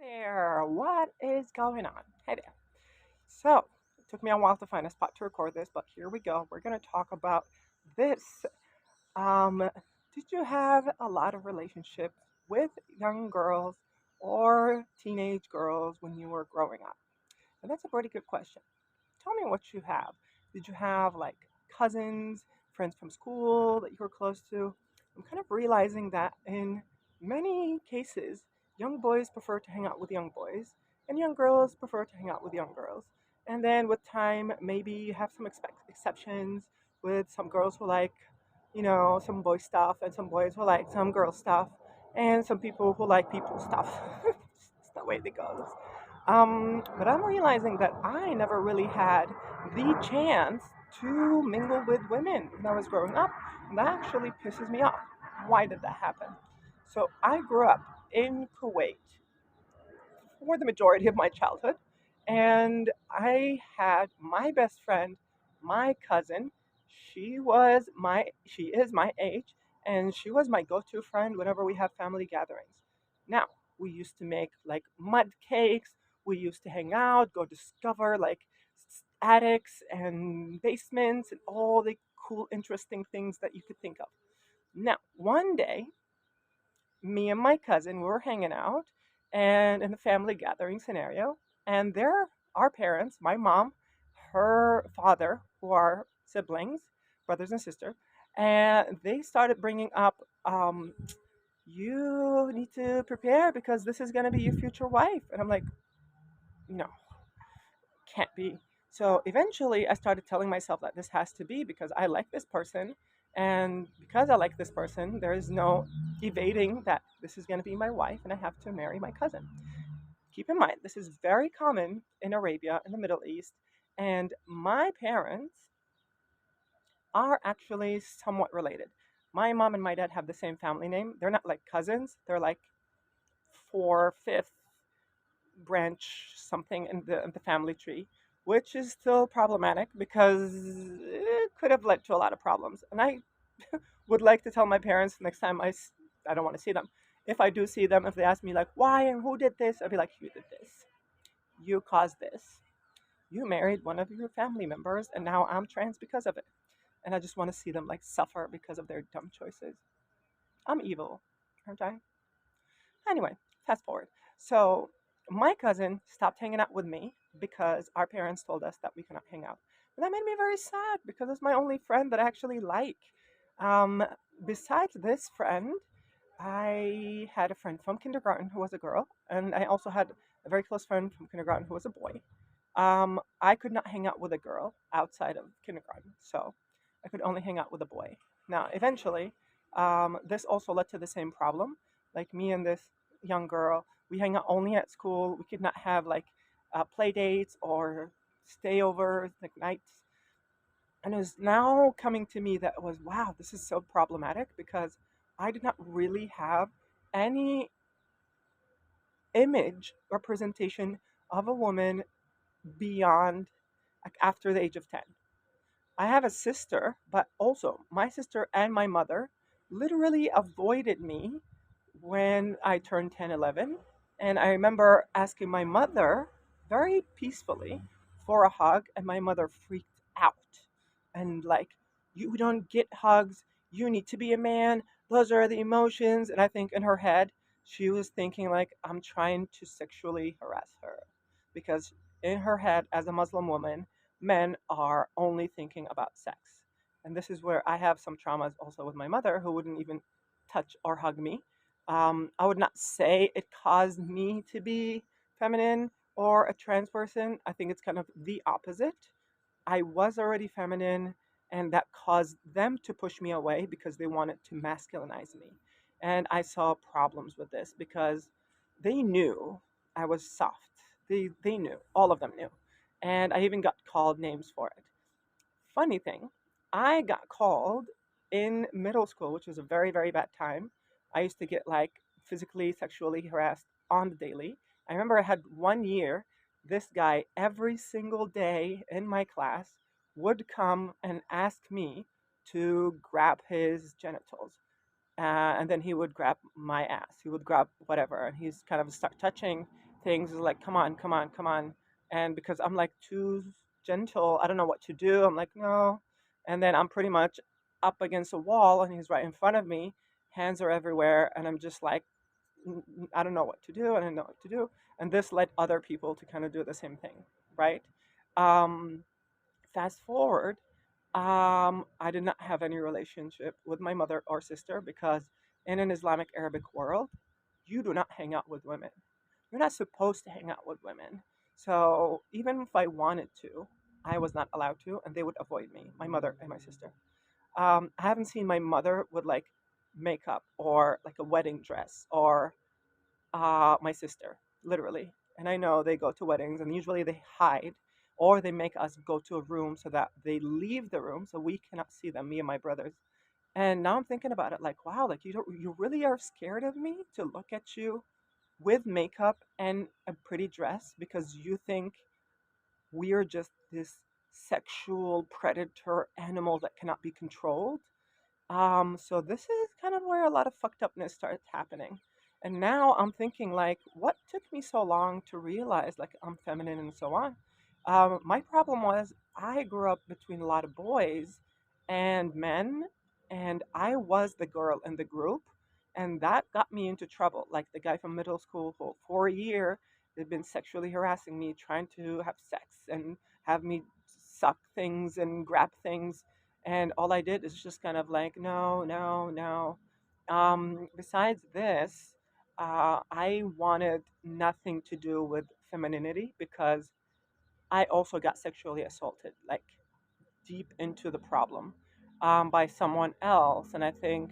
There, what is going on? Hey there. So, it took me a while to find a spot to record this, but here we go. We're going to talk about this. Um, did you have a lot of relationships with young girls or teenage girls when you were growing up? And that's a pretty good question. Tell me what you have. Did you have like cousins, friends from school that you were close to? I'm kind of realizing that in many cases, young boys prefer to hang out with young boys, and young girls prefer to hang out with young girls. And then with time, maybe you have some exceptions with some girls who like, some boy stuff, and some boys who like some girl stuff, and some people who like people stuff. It's the way it goes. But I'm realizing that I never really had the chance to mingle with women when I was growing up. And that actually pisses me off. Why did that happen? So I grew up in Kuwait for the majority of my childhood, and I had my best friend, my cousin. She is my age, and she was my go-to friend whenever we have family gatherings. Now, we used to make like mud cakes, we used to hang out, go discover like attics and basements and all the cool interesting things that you could think of. Now, one day me and my cousin were hanging out and in a family gathering scenario, and there our parents, my mom, her father, who are siblings, brothers and sisters, and they started bringing up, you need to prepare because this is going to be your future wife. And I'm like, no, can't be. So eventually, I started telling myself that this has to be because I like this person. And because I like this person, there is no evading that this is going to be my wife and I have to marry my cousin. Keep in mind, this is very common in Arabia, in the Middle East. And my parents are actually somewhat related. My mom and my dad have the same family name. They're not like cousins, they're like four, fifth branch something in the family tree, which is still problematic because it could have led to a lot of problems. And I would like to tell my parents next time I don't want to see them. If I do see them, if they ask me like why and who did this, I'd be like, you did this, you caused this, you married one of your family members, and now I'm trans because of it. And I just want to see them like suffer because of their dumb choices. I'm evil, aren't I? Anyway, fast forward. So my cousin stopped hanging out with me because our parents told us that we cannot hang out. And that made me very sad because it's my only friend that I actually like. Um, Besides this friend, I had a friend from kindergarten who was a girl, and I also had a very close friend from kindergarten who was a boy. I could not hang out with a girl outside of kindergarten, so I could only hang out with a boy. Now, eventually, this also led to the same problem. Like me and this young girl, we hang out only at school. We could not have like play dates or stayovers, like nights. And it was now coming to me that it was, wow, this is so problematic because I did not really have any image representation of a woman beyond like after the age of 10. I have a sister, but also my sister and my mother literally avoided me when I turned 10, 11. And I remember asking my mother very peacefully for a hug, and my mother freaked out and, like, you don't get hugs. You need to be a man. Those are the emotions. And I think in her head, she was thinking, like, I'm trying to sexually harass her. Because in her head, as a Muslim woman, men are only thinking about sex. And this is where I have some traumas also with my mother, who wouldn't even touch or hug me. I would not say it caused me to be feminine or a trans person. I think it's kind of the opposite. I was already feminine, and that caused them to push me away because they wanted to masculinize me. And I saw problems with this because they knew I was soft. They knew, all of them knew. And I even got called names for it. Funny thing, I got called in middle school, which was a very, very bad time. I used to get like physically, sexually harassed on the daily. I remember I had 1 year, this guy every single day in my class would come and ask me to grab his genitals. And then he would grab my ass. He would grab whatever, and he's kind of start touching things is like, come on, come on, come on. And because I'm like too gentle, I don't know what to do. I'm like, no. And then I'm pretty much up against a wall and he's right in front of me. Hands are everywhere. And I'm just like, I don't know what to do. I don't know what to do. And this led other people to kind of do the same thing, right? Um, Fast forward, I did not have any relationship with my mother or sister because in an Islamic Arabic world, you do not hang out with women. You're not supposed to hang out with women. So even if I wanted to, I was not allowed to, and they would avoid me, my mother and my sister. I haven't seen my mother with like makeup or like a wedding dress or my sister, literally. And I know they go to weddings and usually they hide or they make us go to a room so that they leave the room so we cannot see them, me and my brothers. And now I'm thinking about it like, wow, like you really are scared of me to look at you with makeup and a pretty dress because you think we are just this sexual predator animal that cannot be controlled. So this is kind of where a lot of fucked upness starts happening. And now I'm thinking like, what took me so long to realize like I'm feminine and so on? My problem was I grew up between a lot of boys and men, and I was the girl in the group, and that got me into trouble. Like the guy from middle school who for a year had been sexually harassing me, trying to have sex and have me suck things and grab things, and all I did is just kind of like, no, no, no. Besides this, I wanted nothing to do with femininity because I also got sexually assaulted, like deep into the problem, by someone else. And I think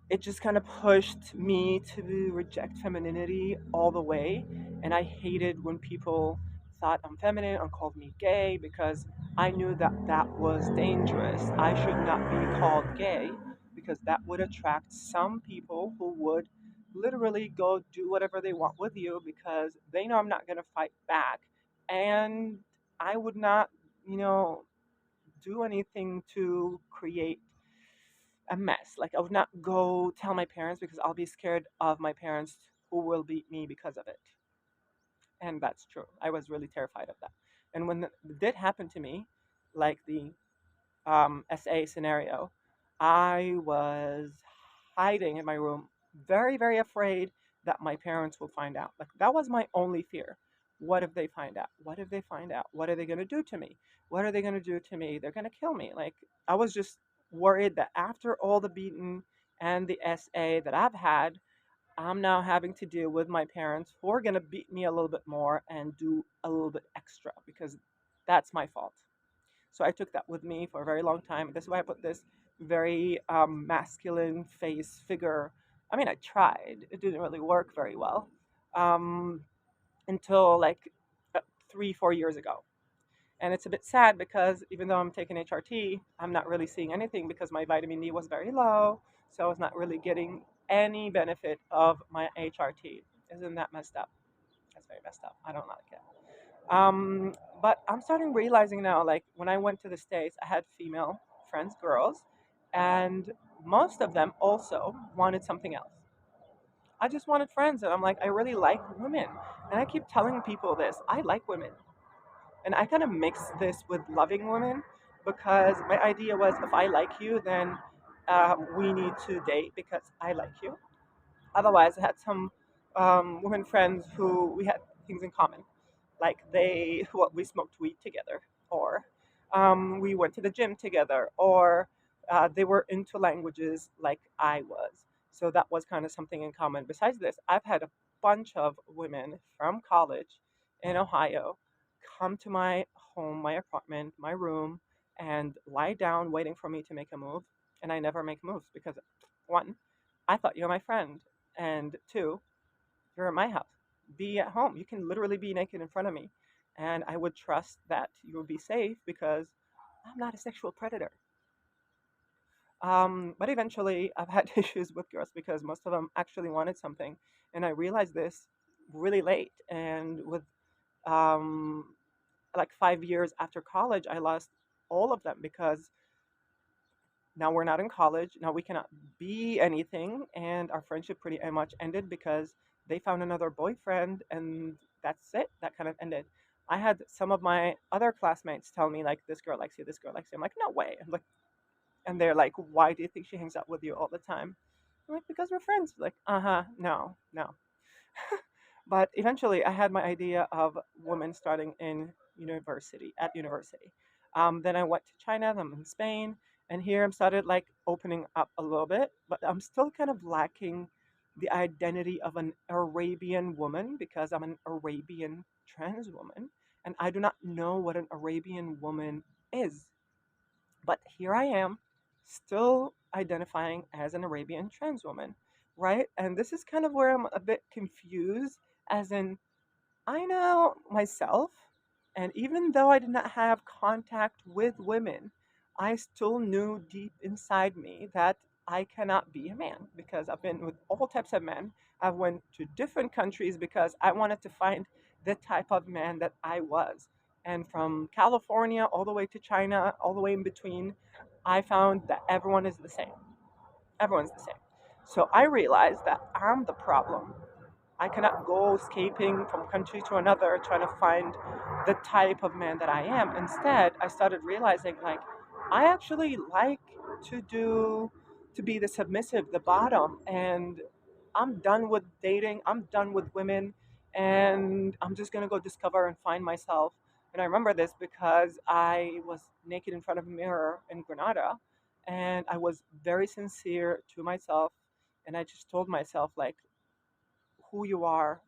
it just kind of pushed me to reject femininity all the way. And I hated when people thought I'm feminine or called me gay because I knew that that was dangerous. I should not be called gay because that would attract some people who would literally go do whatever they want with you because they know I'm not going to fight back. And I would not, you know, do anything to create a mess. Like I would not go tell my parents because I'll be scared of my parents who will beat me because of it. And that's true. I was really terrified of that. And when it did happen to me, like the SA scenario, I was hiding in my room, very, very afraid that my parents will find out. Like that was my only fear. What if they find out? What if they find out? What are they going to do to me? What are they going to do to me? They're going to kill me. Like I was just worried that after all the beating and the SA that I've had, I'm now having to deal with my parents who are going to beat me a little bit more and do a little bit extra because that's my fault. So I took that with me for a very long time. That's why I put this very masculine face figure. I mean, I tried. It didn't really work very well um, until like 3, 4 years ago. And it's a bit sad because even though I'm taking HRT, I'm not really seeing anything because my vitamin D was very low. So I was not really getting any benefit of my HRT. Isn't that messed up? That's very messed up. I don't like it. Um, but I'm starting realizing now, like when I went to the States, I had female friends, girls, and most of them also wanted something else. I just wanted friends, and I'm like, I really like women. And I keep telling people this I like women. And I kind of mix this with loving women because my idea was if I like you, then we need to date because I like you. Otherwise, I had some women friends who we had things in common, like we smoked weed together, or we went to the gym together, or they were into languages like I was. So that was kind of something in common. Besides this, I've had a bunch of women from college in Ohio come to my home, my apartment, my room, and lie down waiting for me to make a move. And I never make moves because, one, I thought you're my friend, and two, you're at my house. Be at home. You can literally be naked in front of me. And I would trust that you will be safe because I'm not a sexual predator. But eventually, I've had issues with girls because most of them actually wanted something. And I realized this really late. And with um, like 5 years after college, I lost all of them because now we're not in college. Now we cannot be anything. And our friendship pretty much ended because They found another boyfriend, and that's it. That kind of ended. I had some of my other classmates tell me like, "This girl likes you. This girl likes you." I'm like, "No way!" I'm like, and they're like, "Why do you think she hangs out with you all the time?" I'm like, "Because we're friends." Like, no, no. But eventually, I had my idea of women starting in university at university. Then I went to China. Then I'm in Spain, and here I'm started like opening up a little bit, but I'm still kind of lacking the identity of an Arabian woman because I'm an Arabian trans woman, and I do not know what an Arabian woman is. But here I am, still identifying as an Arabian trans woman, right? And this is kind of where I'm a bit confused, as in, I know myself, and even though I did not have contact with women, I still knew deep inside me that I cannot be a man because I've been with all types of men. I went to different countries because I wanted to find the type of man that I was. And from California all the way to China, all the way in between, I found that everyone is the same. Everyone's the same. So I realized that I'm the problem. I cannot go escaping from country to another trying to find the type of man that I am. Instead, I started realizing like I actually like to be the submissive, the bottom, and I'm done with dating. I'm done with women, and I'm just gonna go discover and find myself. And I remember this because I was naked in front of a mirror in Granada, and I was very sincere to myself, and I just told myself like who you are,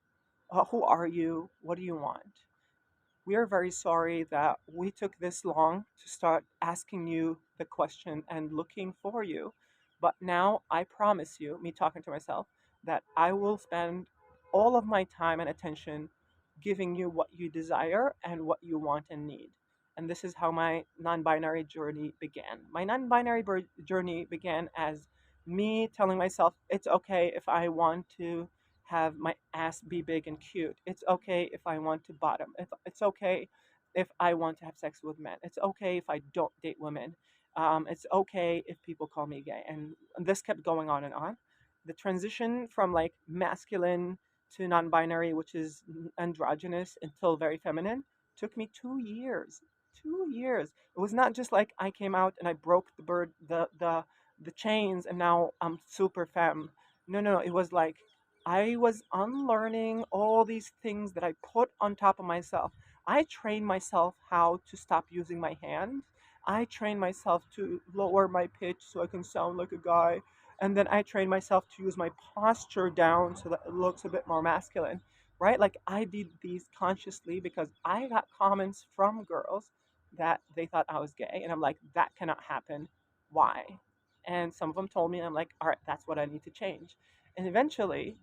who are you, what do you want. We are very sorry that we took this long to start asking you the question and looking for you. But now I promise you, me talking to myself, that I will spend all of my time and attention giving you what you desire and what you want and need. And this is how my non binary journey began. My non binary journey began as me telling myself it's okay if I want to have my ass be big and cute. It's okay if I want to bottom. It's okay if I want to have sex with men. It's okay if I don't date women. It's okay if people call me gay. And this kept going on and on. The transition from like masculine to non binary, which is androgynous, until very feminine, took me 2 years. 2 years. It was not just like I came out and I broke the chains and now I'm super femme. No, no, it was like I was unlearning all these things that I put on top of myself. I trained myself how to stop using my hands. I trained myself to lower my pitch so I can sound like a guy. And then I trained myself to use my posture down so that it looks a bit more masculine, right? Like I did these consciously because I got comments from girls that they thought I was gay. And I'm like, that cannot happen. Why? And some of them told me, and I'm like, all right, that's what I need to change. And eventually,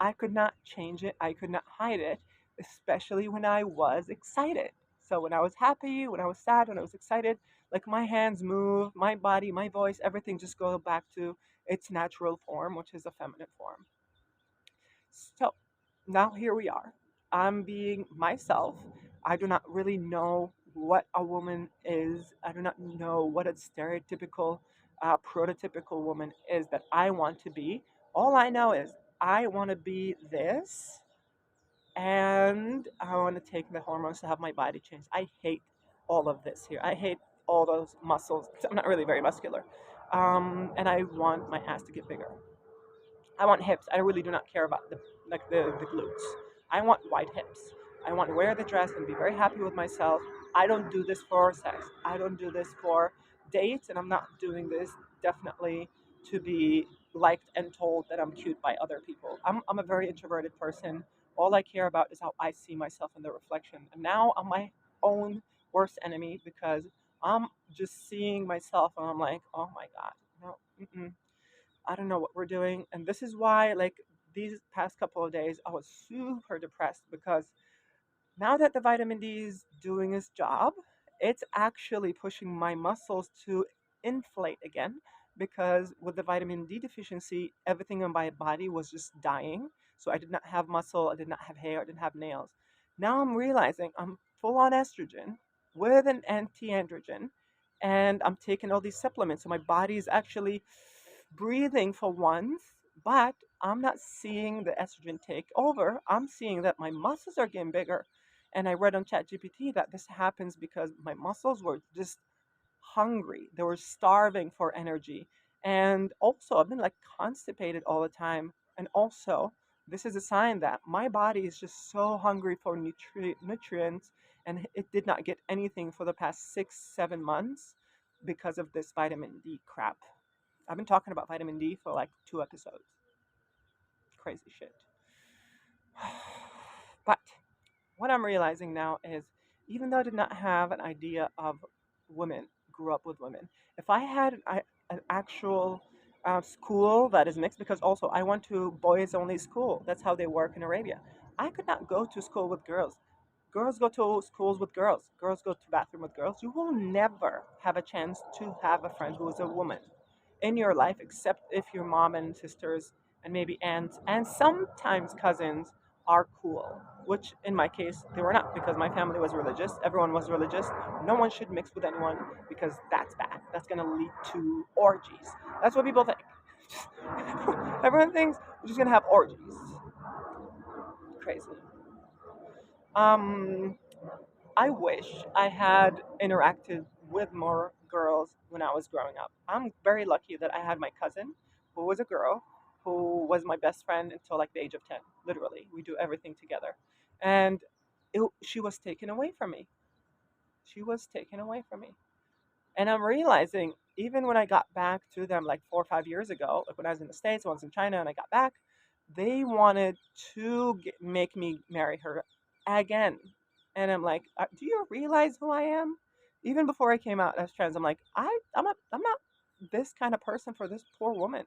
I could not change it. I could not hide it, especially when I was excited. So when I was happy, when I was sad, when I was excited, like my hands move, my body, my voice, everything just go back to its natural form, which is a feminine form. So now here we are. I'm being myself. I do not really know what a woman is. I do not know what a stereotypical, prototypical woman is that I want to be. All I know is I want to be this, and I want to take the hormones to have my body change. I hate all of this here. I hate all those muscles. I'm not really very muscular. And I want my ass to get bigger. I want hips. I really do not care about the glutes. I want wide hips. I want to wear the dress and be very happy with myself. I don't do this for sex. I don't do this for dates, and I'm not doing this definitely to be liked and told that I'm cute by other people. I'm a very introverted person. All I care about is how I see myself in the reflection. And now I'm my own worst enemy because I'm just seeing myself and I'm like, oh my God, no, mm-mm. I don't know what we're doing. And this is why, like, these past couple of days, I was super depressed because now that the vitamin D is doing its job, it's actually pushing my muscles to inflate again because with the vitamin D deficiency, everything in my body was just dying. So I did not have muscle, I did not have hair, I didn't have nails. Now I'm realizing I'm full on estrogen with an anti androgen, and I'm taking all these supplements. So my body is actually breathing for once, but I'm not seeing the estrogen take over. I'm seeing that my muscles are getting bigger. And I read on ChatGPT that this happens because my muscles were just hungry. They were starving for energy. And also, I've been like constipated all the time. And also, this is a sign that my body is just so hungry for nutrients, and it did not get anything for the past 6, 7 months because of this vitamin D crap. I've been talking about vitamin D for like 2 episodes. Crazy shit. But what I'm realizing now is even though I did not have an idea of women, grew up with women, if I had an actual school that is mixed, because also I went to boys only school, that's how they work in Arabia. I could not go to school with girls. Girls go to schools with girls. Girls go to bathroom with girls. You will never have a chance to have a friend who is a woman in your life, except if your mom and sisters and maybe aunts and sometimes cousins are cool, which in my case they were not because my family was religious. Everyone was religious. No one should mix with anyone because that's bad. That's going to lead to orgies. That's what people think. Everyone thinks we're just going to have orgies. Crazy. Um, I wish I had interacted with more girls when I was growing up. I'm very lucky that I had my cousin, who was a girl, who was my best friend until like the age of 10. Literally, we do everything together. And she was taken away from me. She was taken away from me. And I'm realizing, even when I got back to them like 4 or 5 years ago, like when I was in the States, I was in China, and I got back, they wanted to make me marry her again. And I'm like, do you realize who I am? Even before I came out as trans, I'm like, I'm not this kind of person for this poor woman.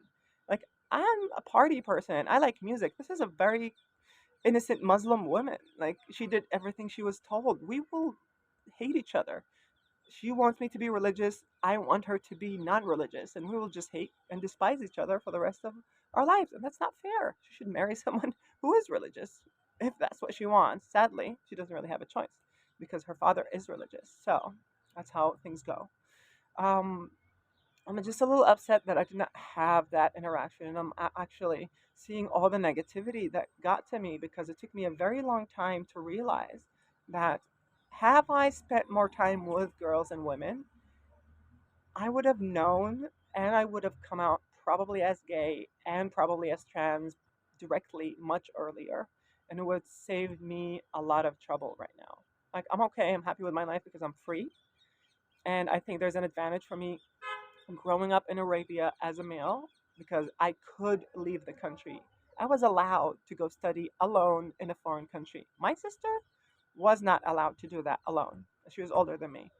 Like, I'm a party person. I like music. This is a very innocent Muslim woman. Like, she did everything she was told. We will hate each other. She wants me to be religious. I want her to be non religious. And we will just hate and despise each other for the rest of our lives. And that's not fair. She should marry someone who is religious if that's what she wants. Sadly, she doesn't really have a choice because her father is religious. So that's how things go. Um, I'm just a little upset that I did not have that interaction. And I'm actually seeing all the negativity that got to me because it took me a very long time to realize that have I spent more time with girls and women, I would have known and I would have come out probably as gay and probably as trans directly much earlier. And it would save me a lot of trouble right now. Like, I'm okay. I'm happy with my life because I'm free. And I think there's an advantage for me growing up in Arabia as a male because I could leave the country. I was allowed to go study alone in a foreign country. My sister was not allowed to do that alone. She was older than me.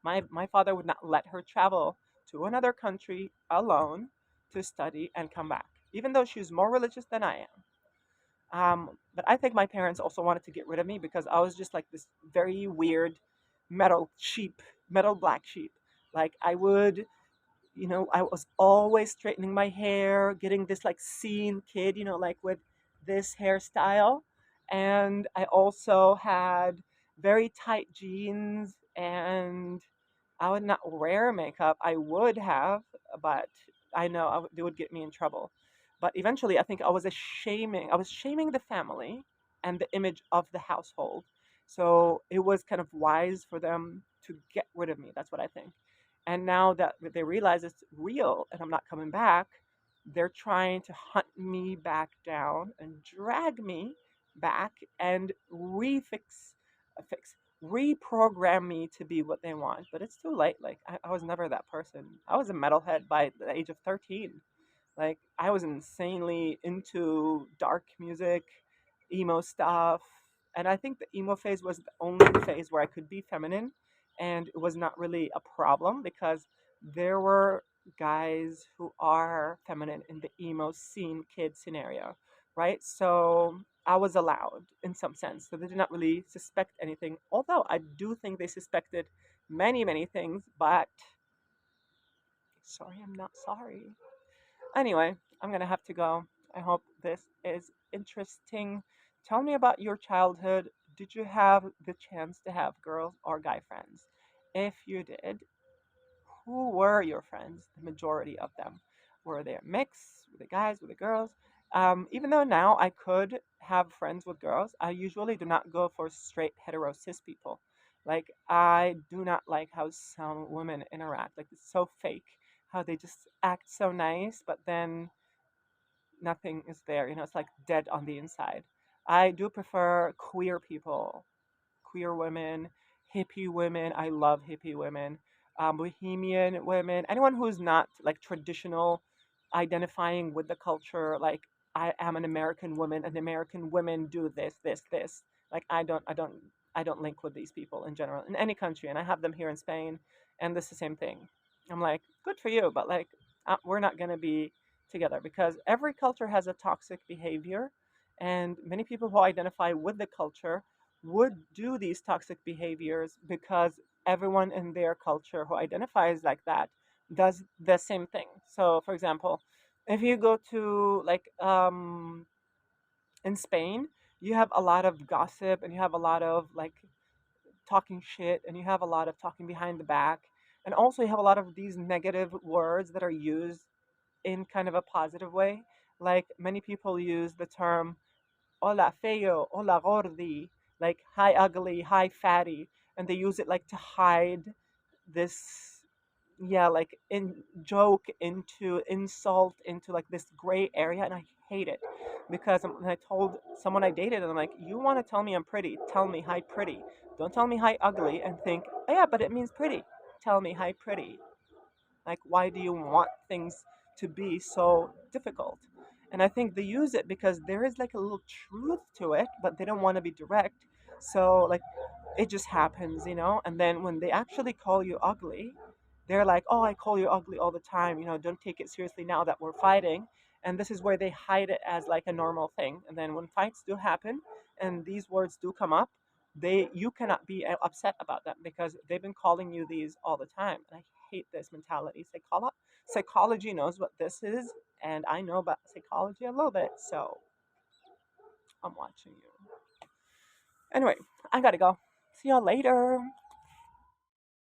My father would not let her travel to another country alone to study and come back, even though she was more religious than I am. But I think my parents also wanted to get rid of me because I was just like this very weird metal sheep, metal black sheep. Like I would, I was always straightening my hair, getting this like scene kid, like with this hairstyle. And I also had very tight jeans, and I would not wear makeup. I would have, but I know they would get me in trouble. But eventually, I think I was shaming the family and the image of the household. So it was kind of wise for them to get rid of me. That's what I think. And now that they realize it's real and I'm not coming back, they're trying to hunt me back down and drag me back and fix, reprogram me to be what they want. But it's too late. Like, I was never that person. I was a metalhead by the age of 13. Like, I was insanely into dark music, emo stuff. And I think the emo phase was the only phase where I could be feminine. And it was not really a problem because there were guys who are feminine in the emo scene kid scenario, right? So I was allowed in some sense. So they did not really suspect anything. Although I do think they suspected many, many things, but sorry, I'm not sorry. Anyway, I'm gonna have to go. I hope this is interesting. Tell me about your childhood. Did you have the chance to have girls or guy friends? If you did, who were your friends? The majority of them. Were they a mix? Were they guys? Were they girls? Even though now I could have friends with girls, I usually do not go for straight hetero cis people. Like, I do not like how some women interact. Like, it's so fake, how they just act so nice, but then nothing is there. It's like dead on the inside. I do prefer queer people, queer women, hippie women. I love hippie women, bohemian women, anyone who's not like traditional, identifying with the culture. Like, I am an American woman, and American women do this, this, this. Like, I don't link with these people in general in any country, and I have them here in Spain, and this is the same thing. I'm like, good for you, but like, we're not gonna be together because every culture has a toxic behavior, and many people who identify with the culture would do these toxic behaviors because everyone in their culture who identifies like that does the same thing. So, for example, if you go to like in Spain, you have a lot of gossip, and you have a lot of like talking shit, and you have a lot of talking behind the back, and also you have a lot of these negative words that are used in kind of a positive way. Like, many people use the term hola feo, hola gordi, like hi ugly, hi fatty, and they use it like to hide this, yeah, like in joke into insult into like this gray area, and I hate it because I told someone I dated, and I'm like, you want to tell me I'm pretty? Tell me hi pretty. Don't tell me hi ugly and think, oh yeah, but it means pretty. Tell me hi pretty. Like, why do you want things to be so difficult? And I think they use it because there is like a little truth to it, but they don't want to be direct. So, like, it just happens. And then when they actually call you ugly, they're like, oh, I call you ugly all the time. Don't take it seriously now that we're fighting. And this is where they hide it as like a normal thing. And then when fights do happen and these words do come up, you cannot be upset about them because they've been calling you these all the time. And I hate this mentality. Psychology knows what this is, and I know about psychology a little bit, so I'm watching you. Anyway, I gotta go. See y'all later.